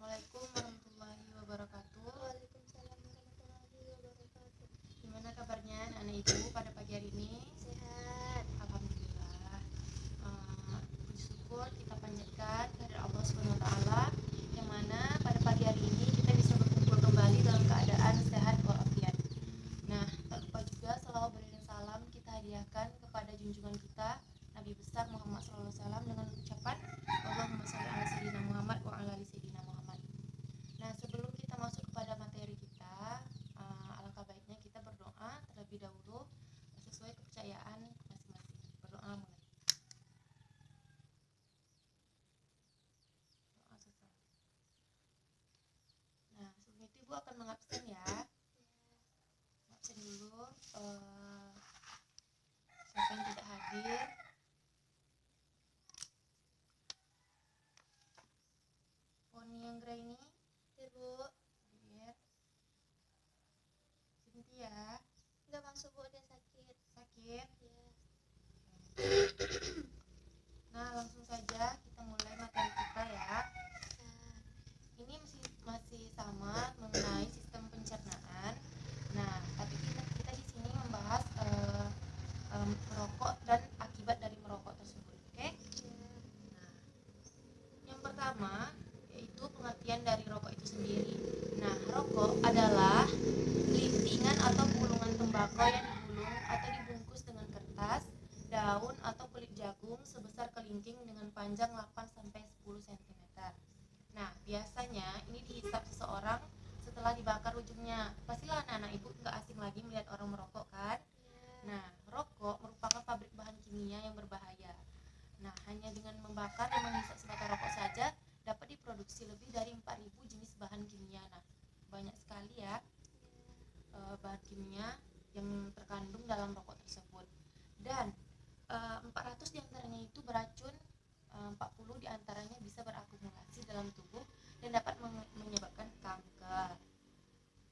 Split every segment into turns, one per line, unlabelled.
Assalamualaikum warahmatullahi wabarakatuh.
Waalaikumsalam warahmatullahi wabarakatuh.
Gimana kabarnya anak ibu pada pagi hari ini?
Sehat.
Alhamdulillah. Puji syukur kita panjatkan kehadirat Allah Subhanahu wa taala yang mana pada pagi hari ini kita bisa berkumpul kembali dalam keadaan sehat walafiat. Nah, tak lupa juga selawat beriring salam kita hadiahkan kepada junjungan kita Nabi besar Muhammad SAW dengan ucapan Allahumma sholli ala sayyidina Muhammad wa ala ali sayyidina Muhammad. Nah, sebelum kita masuk kepada materi kita, alangkah baiknya kita berdoa terlebih dahulu sesuai kepercayaan masing-masing. Berdoa mulai. Doa selesai. Nah, sebelum itu Ibu akan mengabsen ya. Absen dulu. Siapa yang tidak hadir? Poni yang Graini,
Ibu,
hadir. Cynthia,
nggak masuk Bu, dia sakit.
sakit.
Ya.
Nah, langsung saja kita mulai materi kita ya.
Nah,
Ini masih sama mengenai sistem pencernaan. Nah, tapi kita di sini membahas merokok dan akibat dari merokok tersebut. Oke?
ya.
Nah, yang pertama yaitu pengertian dari rokok itu sendiri. Nah, rokok adalah gelintingan atau gulungan tembakau yang digulung atau dibungkus dengan kertas, daun atau kulit jagung sebesar kelingking dengan panjang 8-10 cm. Nah, biasanya ini dihisap seseorang setelah dibakar ujungnya. Pastilah anak-anak ibu nggak asing lagi melihat orang merokok kan? Nah, rokok merupakan pabrik bahan kimia yang berbahaya. Nah, hanya dengan membakar dan menghisap sebatang rokok saja dapat diproduksi lebih dari 4.000 jenis bahan kimia. Nah, banyak sekali ya bahan kimia yang terkandung dalam rokok tersebut. Dan 400 diantaranya itu beracun, 40 diantaranya bisa berakumulasi dalam tubuh dan dapat menyebabkan kanker.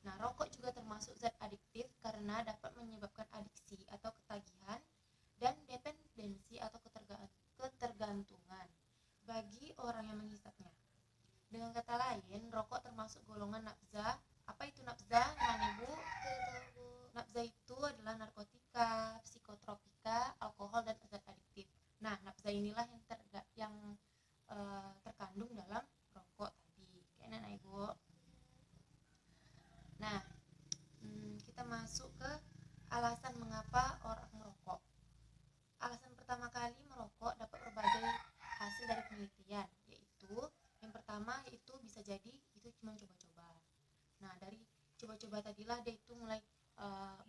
Nah, rokok juga termasuk zat adiktif karena dapat menyebabkan adiksi atau ketagihan dan dependensi atau ketergantungan bagi orang yang menghisapnya. Dengan kata lain, rokok termasuk golongan nafza. Apa itu nafza, Ibu?
Tidak tahu Bu.
Nafza itu adalah narkotika, psikotropika, alkohol dan zat adiktif. Nah, nafza inilah yang terkandung dalam rokok tadi. Kayak anak Ibu. Nah, kita masuk ke alasan mengapa orang merokok. Alasan pertama kali merokok dapat berbagai hasil dari penelitian, yaitu yang pertama yaitu bisa jadi itu cuma coba-coba. Nah, dari coba-coba tadilah dia itu mulai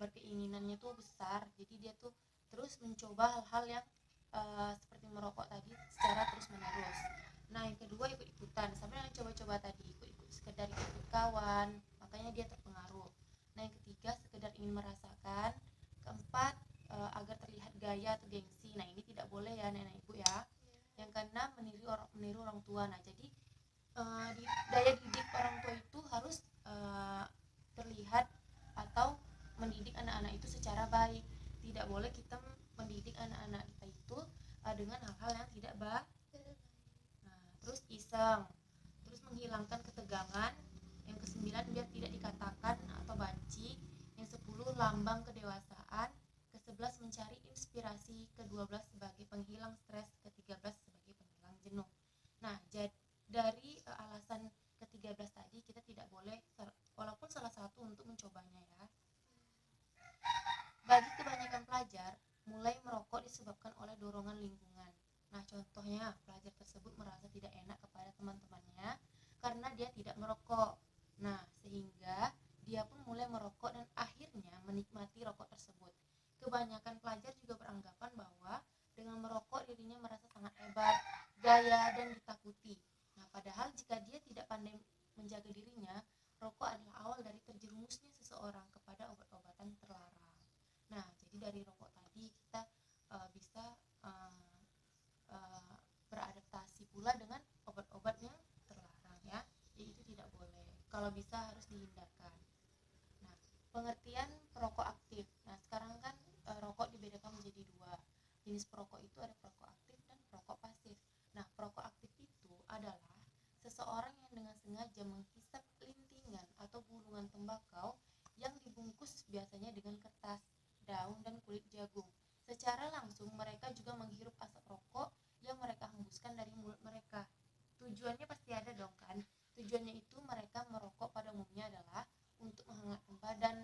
berkeinginannya tuh besar, jadi dia tuh terus mencoba hal-hal yang seperti merokok tadi secara terus-menerus. Nah, yang kedua ikut-ikutan, sama dengan coba-coba tadi, ikut-ikut sekedar ikut kawan, makanya dia terpengaruh. Nah, yang ketiga sekedar ingin merasakan. Keempat, agar terlihat gaya atau gengsi. Nah, ini tidak boleh ya nenek ibu ya. Yang keenam, meniru orang tua. Nah, jadi daya didik orang tua itu harus terlihat atau mendidik anak-anak itu secara baik. Tidak boleh kita mendidik anak-anak kita itu dengan hal-hal yang tidak baik. Nah, terus iseng, terus menghilangkan ketegangan. Yang kesembilan, biar tidak dikatakan atau banci. Yang 10, lambang kedewasaan. Ke-11, mencari inspirasi. Ke-12, sebagai penghilang stres. Ke-13, sebagai penghilang jenuh. Nah, dari alasan ke-13 tadi kita tidak boleh, walaupun salah satu untuk mencobanya ya. Bagi kebanyakan pelajar, mulai merokok disebabkan oleh dorongan lingkungan. Nah, contohnya pelajar tersebut merasa tidak enak kepada teman-temannya karena dia tidak merokok. Nah, sehingga dia pun mulai merokok dan akhirnya menikmati rokok tersebut. Kebanyakan pelajar juga beranggapan bahwa dengan merokok dirinya merasa sangat hebat, gaya, dan ditakuti. Nah, padahal jika dia tidak pandai menjaga dirinya, rokok adalah awal dari terjerumusnya seseorang kepada obat-obatan terlarang. Nah, jadi dari rokok tadi kita bisa beradaptasi pula dengan obat-obat yang terlarang ya. Jadi itu tidak boleh. Kalau bisa harus dihindarkan. Nah, pengertian perokok aktif. Nah, sekarang kan rokok dibedakan menjadi dua. Jenis perokok itu ada perokok aktif dan perokok pasif. Nah, perokok aktif itu adalah seseorang yang dengan sengaja saja menghisap lintingan atau gulungan tembakau yang dibungkus biasanya dengan kertas, daun, dan kulit jagung. Secara langsung mereka juga menghirup asap rokok yang mereka hembuskan dari mulut mereka. Tujuannya pasti ada dong kan? Tujuannya itu mereka merokok pada umumnya adalah untuk menghangatkan badan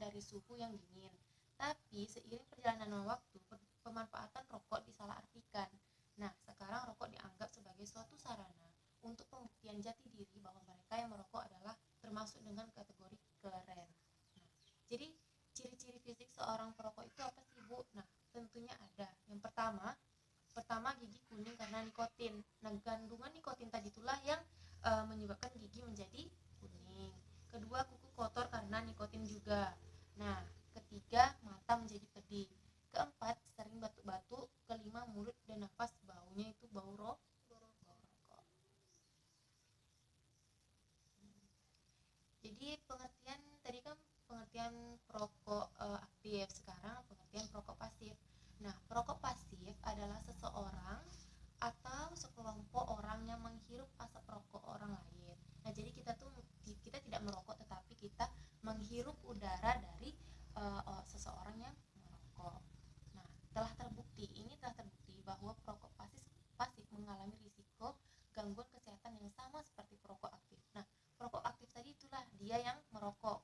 dari suhu yang dingin. Tapi seiring perjalanan waktu, pemanfaatan rokok disalahartikan. Nah, sekarang rokok dianggap sebagai suatu sarana untuk pembuktian jati diri bahwa mereka yang merokok adalah termasuk dengan kategori keren. Nah, jadi ciri-ciri fisik seorang perokok itu apa sih, Bu? Nah, tentunya ada. Yang pertama gigi kuning karena nikotin. Nah, kandungan nikotin tadi itulah yang menyebabkan gigi menjadi kuning. Kedua, kuku kotor karena nikotin juga. Nah, ketiga, mata menjadi pedih. Keempat, sering batuk-batuk. Kelima, mulut dan nafas baunya itu bau rokok. Jadi pengertian tadi kan pengertian perokok aktif, sekarang pengertian perokok pasif. Nah, perokok pasif adalah seseorang atau sekelompok orang yang menghirup asap rokok orang lain. Nah, jadi kita tidak merokok, tetapi kita menghirup udara dari seseorang yang merokok. Nah, telah terbukti bahwa perokok pasif mengalami risiko gangguan kesehatan yang sama seperti perokok aktif. Nah, perokok aktif tadi itulah dia yang merokok,